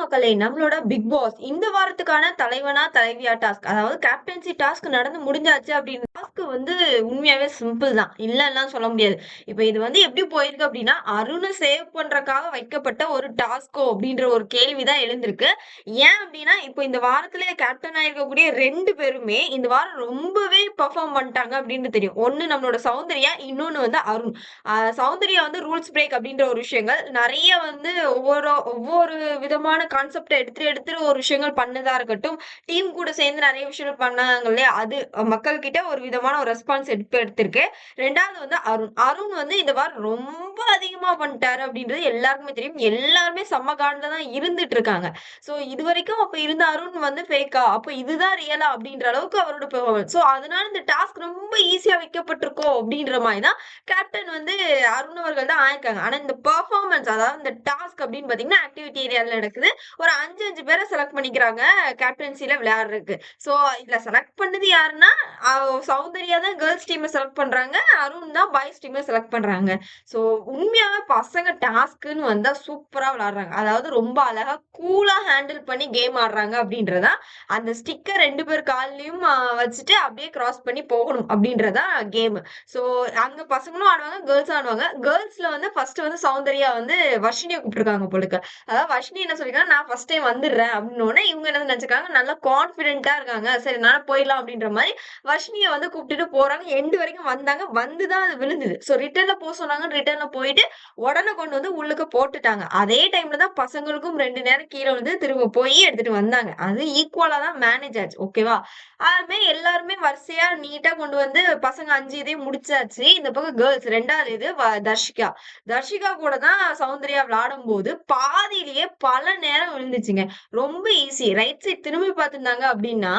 மக்களே! நம்மளோட big pass இந்த வாரத்துக்கான தலைவனா, தலைவியா டாஸ்க் அதாவது கேப்டன்சி டாஸ்க் நடந்து முடிஞ்சாச்சு அப்படின்னு டாஸ்க் வந்து உண்மையாவே சிம்பிள் தான். இல்லன்னுலாம் சொல்ல முடியாது. இப்ப இது வந்து எப்படி போயிருக்கு அப்படின்னா, அருண சேவ் பண்றக்காக வைக்கப்பட்ட ஒரு டாஸ்கோ அப்படின்ற ஒரு கேள்வி தான் எழுந்திருக்கு. ஏன் அப்படின்னா, இப்போ இந்த வாரத்திலே கேப்டன் ஆயிருக்கக்கூடிய 2 பேருமே இந்த வாரம் ரொம்பவே பெர்ஃபார்ம் பண்ணிட்டாங்க அப்படின்னு தெரியும். ஒண்ணு நம்மளோட சௌந்தர்யா, இன்னொன்னு வந்து அருண். சௌந்தர்யா வந்து ரூல்ஸ் பிரேக் அப்படின்ற ஒரு விஷயங்கள் நெறைய வந்து ஒவ்வொரு விதமான கான்செப்ட்ட எடுத்து எடுத்து ஒரு விஷயங்கள் பண்ணதா இருக்கட்டும், டீம் கூட சேர்ந்து நெறைய விஷயங்கள் பண்ணாங்க இல்லையா? அது மக்கள் கிட்ட ஒரு விதமான ஒரு ரெஸ்பான்ஸ் எடுத்திருக்கு. 2வது வந்து அருண். அருண் வந்து இந்த வாரம் ரொம்ப அதிகமா பண்ணிட்டாரு அப்படின்றது எல்லாருக்குமே தெரியும். எல்லாருமே செம்ம காண்டுல தான் இருந்துட்டு இருக்காங்க. சோ இதுவரைக்கும் அப்ப இருந்த அருண் வந்து ஃபேக்கா? அப்ப இதுதான் ரியலா? அப்படின்ற அளவுக்கு அவரோட பெர்ஃபார்மன்ஸ். சோ அதனால இந்த டாஸ்க் ரொம்ப ஈஸியா வைக்கப்பட்டிருக்கோ அப்படின்ற மாரி தான் கேப்டன் வந்து அருண் அவர்கள் தான் ஆயிருக்காங்க. ஆனா இந்த பெர்ஃபார்மன்ஸ் அதாவது இந்த டாஸ்க் அப்படின்னு பார்த்தீங்கன்னா, ஆக்டிவிட்டி ஏரியால நடக்குது. ஒரு 5 பேர செலக்ட் பண்ணிக்கிறாங்க கேப்டன்சில விளையாடுறதுக்கு. சோ இதுல செலக்ட் பண்ணது யாருன்னா, அ சௌந்தர்யா தான் கேர்ல்ஸ் டீம்ம செலக்ட் பண்றாங்க. அருண் தான் பாய்ஸ் டீம்ம செலக்ட் பண்றாங்க. சோ உண்மையாவே பசங்க டாஸ்க்ன்னு வந்தா சூப்பரா விளையாடுறாங்க. அதாவது ரொம்ப அழகா கூலா ஹேண்டில் பண்ணி கேம் ஆடுறாங்க அப்படின்றதா, அந்த ஸ்டிக்க 2 பேர் கால்லயும் வச்சுட்டு அப்படியே கிராஸ் பண்ணி போகணும் அப்படின்றதா கேம். சோ அங்க பசங்களும் ஆடுவாங்க, கேர்ல்ஸும் ஆடுவாங்க. கேர்ல்ஸ்ல வந்து ஃபர்ஸ்ட் வந்து சௌந்தர்யா வந்து வர்ஷினிய கூப்பிட்டுருக்காங்க போலருக்கு. அதாவது வர்ஷினி என்ன சொல்லிருக்காங்க, "நான் ஃபர்ஸ்ட் டைம் வந்துடுறேன்" அப்படின்னோனே, இவங்க என்ன நெனச்சுருக்காங்க, நல்லா கான்ஃபிடென்ட்டா இருக்காங்க. சரி நானே போயிடலாம் அப்படின்ற மாரி வர்ஷினிய வந்து கூப்பிட்டுட்டு போறாங்க. எண்ட் வரைக்கும் வந்தாங்க. வந்து தான் அது விழுந்தது. சோ ரிட்டர்ன்ல சொன்னாங்க. ரிட்டர்ன்ல போயிட்டு உடனே கொண்டு வந்து உள்ளுக்க போட்டுட்டாங்க. அதே டைம்ல தான் பசங்களுக்கும் 2 நேரம் கீழ விழுந்து திரும்ப போய் எடுத்துட்டு வந்தாங்க. அது ஈக்குவலா தான் மேனேஜ் ஆச்சு. ஓகேவா? அதுமே எல்லாருமே வரிசையா நீட்டா கொண்டு வந்து பசங்க 5 இதையும் முடிச்சாச்சு. இந்த பக்கம் கேர்ல்ஸ் 2வது இது தர்ஷிகா. தர்ஷிகா கூட தான் சௌந்தர்யா விளையாடும்போது, பாதியிலேயே பல நேரம் விழுந்துச்சுங்க. ரொம்ப ஈஸி. ரைட் சைட் திரும்பி பார்த்திருந்தாங்க அப்டின்னா,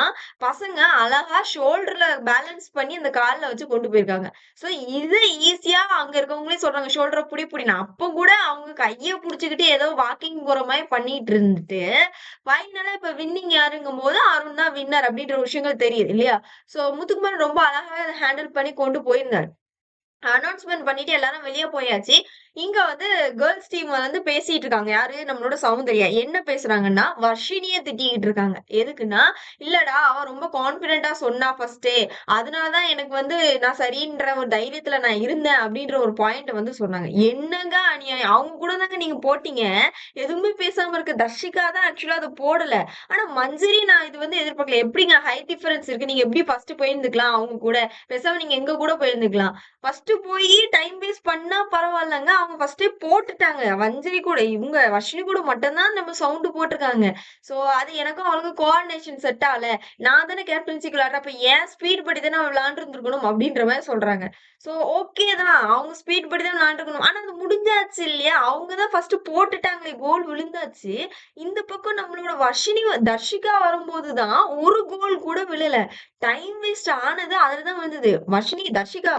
பசங்க அழகா ஷோல்டர்ல பேலன்ஸ் பண்ணி அந்த கால்ல வச்சு கொண்டு போயிருக்காங்க. சோ இத ஈஸியா அங்க இருக்கவங்களே சொல்றாங்க, ஷோல்டர புடின்னு. அப்ப கூட அவங்க கைய புடிச்சுக்கிட்டு ஏதோ வாக்கிங் போற மாரி பண்ணிட்டு இருந்துட்டு, ஃபைனலா இப்ப வின்னிங் யாருங்கும்போது, அருண் தான் வின்னர் அப்டின்ற விஷயங்கள் தெரியுது இல்லையா? சோ முத்துக்குமரன் ரொம்ப அழகா ஹேண்டில் பண்ணி கொண்டு போயிருந்தாரு. அனவுன்ஸ்மென்ட் பண்ணிட்டு எல்லாரும் வெளிய போயாச்சு. இங்க வந்து கேர்ல்ஸ் டீம் வந்து பேசிட்டு இருக்காங்க. யாரு? நம்மளோட சௌந்தர்யா. என்ன பேசுறாங்கன்னா, வர்ஷினிய திட்டிக்கிட்டு இருக்காங்க. எதுக்குன்னா, "இல்லடா அவ ரொம்ப கான்ஃபிடென்ட்டா சொன்னா ஃபர்ஸ்ட்டே. அதனால தான் எனக்கு வந்து நான் சரின்ற ஒரு தைரியத்துல நான் இருந்தேன்." அப்படின்ற ஒரு பாயிண்ட்ட வந்து சொன்னாங்க. என்னங்க அநியாயம்! அவங்க கூட தாங்க நீங்க போட்டீங்க. எதுவுமே பேசாம இருக்க தர்ஷிகா தான் ஆக்சுவலா அத போடல. ஆனா மஞ்சரி நான் இது வந்து எதிர்பார்க்கல. எப்படிங்க ஹைட் டிஃபரன்ஸ் இருக்கு. நீங்க எப்படி ஃபர்ஸ்ட் போயிருந்துக்கலாம் அவங்க கூட. பேசாம நீங்க எங்க கூட போயிருந்துக்கலாம். ஃபர்ஸ்ட் போயி டைம் வேஸ்ட் பண்ணா பரவாயில்லங்க. அவங்க ஃபர்ஸ்ட்டே போட்டுட்டாங்க. வஞ்சரி கூட இவங்க வர்ஷினி கூட மட்டும் தான் நம்ம சவுண்ட் போட்டுருக்காங்க. சோ அது எனக்கும் அவளுக்கும் கோஆர்டினேஷன் செட் ஆகல. நான் தானே கேப்டன்சிக்கு விளையாடுறேன். அப்ப என் ஸ்பீட் படி தானே அவ விளையாண்டுருந்துருக்கணும் அப்படின்ற மாரி சொல்றாங்க. சோ ஓகே தான். அவங்க ஸ்பீட் படி தான் விளையாண்டுருக்கணும். ஆனா அது முடிஞ்சாச்சு இல்லையா? அவங்க தான் ஃபர்ஸ்ட் போட்டுட்டாங்களே! கோல் விழுந்தாச்சு. இந்த பக்கம் நம்மளோட வர்ஷினி தர்ஷிகா வரும்போது தான் ஒரு கோல் கூட விழல. டைம் வேஸ்ட் ஆனது அதுல தான் வந்தது.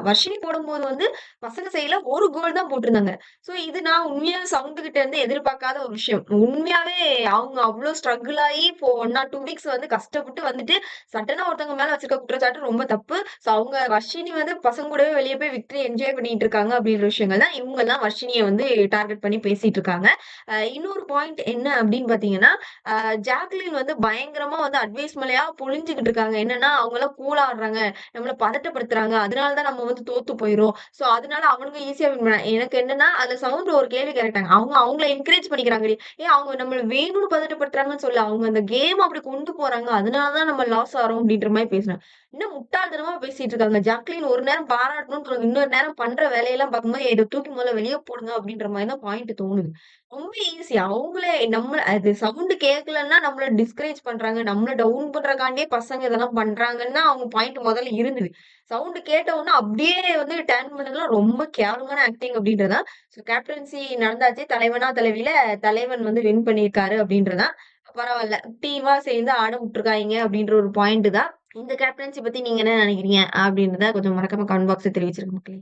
வர்ஷினி போடும்போது வந்து பசங்க சைடுல ஒரு கோல் தான் போட்டிருந்தாங்க. சோ இது நான் உண்மையாவே சவுண்ட் கிட்ட இருந்து எதிர்பார்க்காத ஒரு விஷயம். உண்மையாவே அவங்க அவ்ளோ ஸ்ட்ரகிள் ஆயி இப்போ 1 ஆர் 2 வீக்ஸ் வந்து கஷ்டப்பட்டு வந்துட்டு சடனா ஒருத்தவங்க மேல வச்சிருக்க குற்றச்சாட்டு ரொம்ப தப்பு. சோ அவங்க வர்ஷினி வந்து பசங்க கூடவே வெளிய போய் விக்டரி என்ஜாய் பண்ணிட்டு இருக்காங்க அப்படின்ற விஷயங்கள் தான் இவங்கலாம் வர்ஷினிய வந்து டார்கெட் பண்ணி பேசிட்டு இருக்காங்க. இன்னொரு பாயிண்ட் என்ன அப்படின்னு பார்த்தீங்கன்னா, ஜாக்லின் வந்து பயங்கரமா வந்து அட்வைஸ் மழையா பொழிஞ்சுகிட்டு இருக்காங்க. என்னன்னா, அவங்கலாம் கூலா ஆடுறாங்க. நம்மள பதட்டப்படுத்துறாங்க. அதனால தான் நம்ம வந்து தோத்து போயிரும். சோ, அதனால அவனுங்க ஈஸியா வின் பண்ண எனக்கு என்னன்னா, அதுல சவுண்ட் ஒரு கேள்வி கேட்டாங்க. அவங்க அவங்கள என்கரேஜ் பண்ணிக்கிறாங்கடி. அவங்க நம்மள வேணும்னு பதட்டப்படுத்துறாங்கன்னு சொல்லல. அவங்க அந்த கேம் அப்படி கொண்டு போறாங்க. அதனால தான் நம்ம லாஸ் ஆறோம் அப்படின்ற மாரி பேசினாங்க. இன்னும் முட்டாள்தனமா பேசிட்டு இருக்காங்க. ஜாக்லின் ஒரு நேரம் பாராட்டணும்னு சொல்லுங்க. இன்னொரு நேரம் பண்ற வேலையெல்லாம் பார்க்கும்போது, "இத தூக்கி முதல்ல வெளிய போடுங்க" அப்படின்ற மாரி தான் பாயிண்ட் தோணுது. ரொம்ப ஈஸி. அவங்களே நம்மள அது சவுண்ட் கேட்கலன்னா நம்மள டிஸ்கரேஜ் பண்றாங்க. நம்மள டவுன் பண்றதுக்காண்டியே பசங்க இதெல்லாம் பண்றாங்கன்னு தான் அவங்க பாயிண்ட் முதல்ல இருந்தது. சவுண்ட் கேட்ட உடனே அப்படியே வந்து டர்ன் பண்ணதெல்லாம் ரொம்ப கேவலமான ஆக்டிங் அப்படின்றதுதான். ஸோ கேப்டன்சி நடந்தாச்சு. தலைவனா, தலைவியில தலைவன் வந்து வின் பண்ணியிருக்காரு அப்படின்றதுதான். பரவால்ல. டீமா சேர்ந்து ஆட விட்டுருக்காய்ங்க அப்படின்ற ஒரு பாயிண்ட் தான். இந்த கேப்டன்சி பத்தி நீங்க என்ன நினைக்கிறீங்க? அப்படின்றத கொஞ்சம் மறக்காம கமெண்ட் பாக்ஸ்ல தெரிவிச்சிருங்க மக்களே.